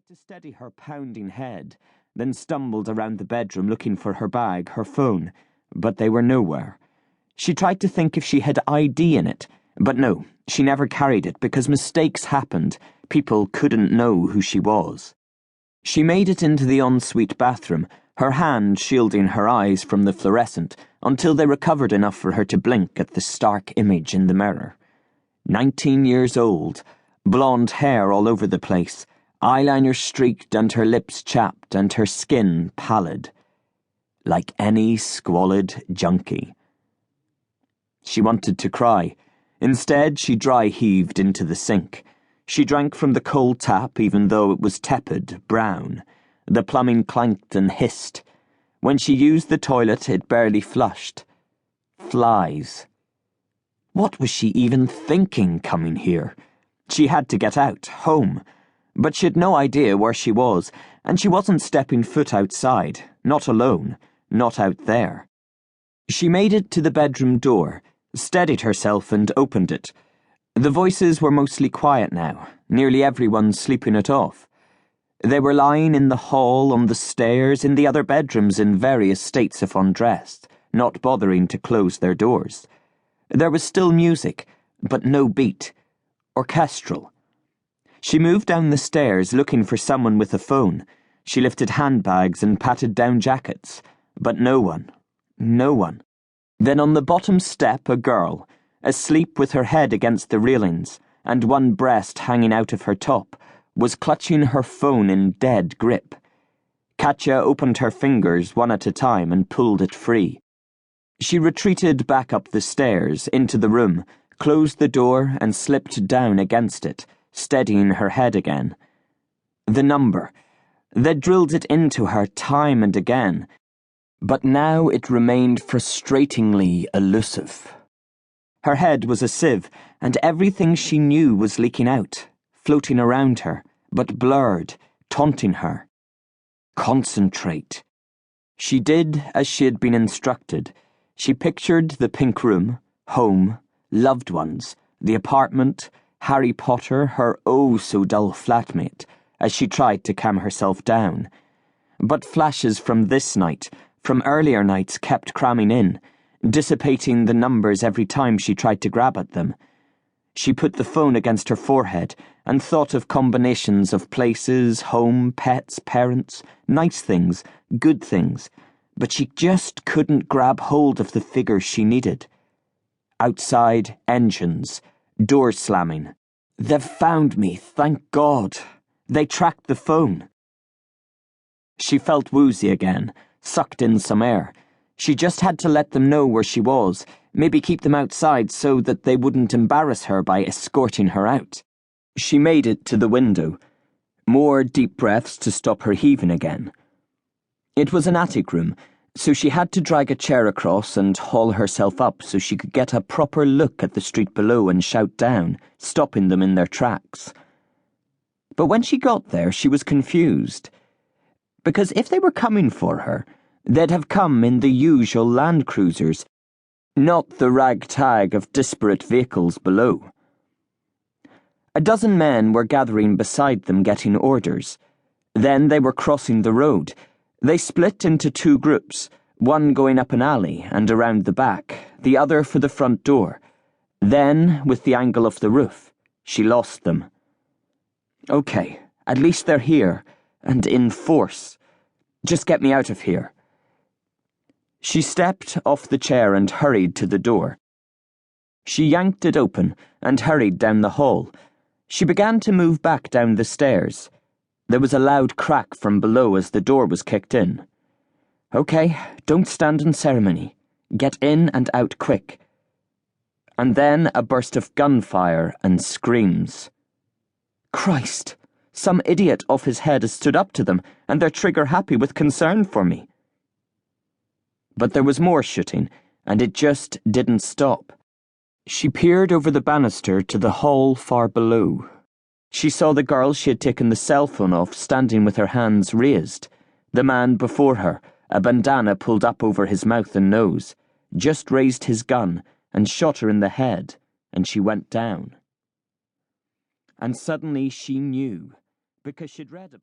to steady her pounding head, then stumbled around the bedroom looking for her bag, her phone, but they were nowhere. She tried to think if she had ID in it, but no, she never carried it because mistakes happened. People couldn't know who she was. She made it into the ensuite bathroom, her hand shielding her eyes from the fluorescent until they recovered enough for her to blink at the stark image in the mirror. 19 years old, blonde hair all over the place, eyeliner streaked and her lips chapped and her skin pallid. Like any squalid junkie. She wanted to cry. Instead, she dry-heaved into the sink. She drank from the cold tap even though it was tepid, brown. The plumbing clanked and hissed. When she used the toilet, it barely flushed. Flies. What was she even thinking coming here? She had to get out, home. But she'd no idea where she was, and she wasn't stepping foot outside, not alone, not out there. She made it to the bedroom door, steadied herself and opened it. The voices were mostly quiet now, nearly everyone sleeping it off. They were lying in the hall, on the stairs, in the other bedrooms in various states of undress, not bothering to close their doors. There was still music, but no beat. Orchestral. She moved down the stairs looking for someone with a phone. She lifted handbags and patted down jackets, but no one. No one. Then on the bottom step a girl, asleep with her head against the railings and one breast hanging out of her top, was clutching her phone in dead grip. Katja opened her fingers one at a time and pulled it free. She retreated back up the stairs, into the room, closed the door and slipped down against it, steadying her head again. The number. They'd drilled it into her time and again, but now it remained frustratingly elusive. Her head was a sieve, and everything she knew was leaking out, floating around her, but blurred, taunting her. Concentrate. She did as she had been instructed. She pictured the pink room, home, loved ones, the apartment, Harry Potter, her oh-so-dull flatmate, as she tried to calm herself down. But flashes from this night, from earlier nights, kept cramming in, dissipating the numbers every time she tried to grab at them. She put the phone against her forehead and thought of combinations of places, home, pets, parents, nice things, good things, but she just couldn't grab hold of the figure she needed. Outside, engines, doors slamming. They've found me, thank God. They tracked the phone. She felt woozy again, sucked in some air. She just had to let them know where she was, maybe keep them outside so that they wouldn't embarrass her by escorting her out. She made it to the window. More deep breaths to stop her heaving again. It was an attic room, so she had to drag a chair across and haul herself up so she could get a proper look at the street below and shout down, stopping them in their tracks. But when she got there, she was confused. Because if they were coming for her, they'd have come in the usual Land Cruisers, not the ragtag of disparate vehicles below. A dozen men were gathering beside them getting orders. Then they were crossing the road. They split into two groups, one going up an alley and around the back, the other for the front door. Then, with the angle of the roof, she lost them. Okay, at least they're here, and in force. Just get me out of here. She stepped off the chair and hurried to the door. She yanked it open and hurried down the hall. She began to move back down the stairs. There was a loud crack from below as the door was kicked in. Okay, don't stand on ceremony. Get in and out quick. And then a burst of gunfire and screams. Christ! Some idiot off his head has stood up to them, and they're trigger-happy with concern for me. But there was more shooting, and it just didn't stop. She peered over the banister to the hall far below. She saw the girl she had taken the cell phone off standing with her hands raised. The man before her, a bandana pulled up over his mouth and nose, just raised his gun and shot her in the head, and she went down. And suddenly she knew, because she'd read about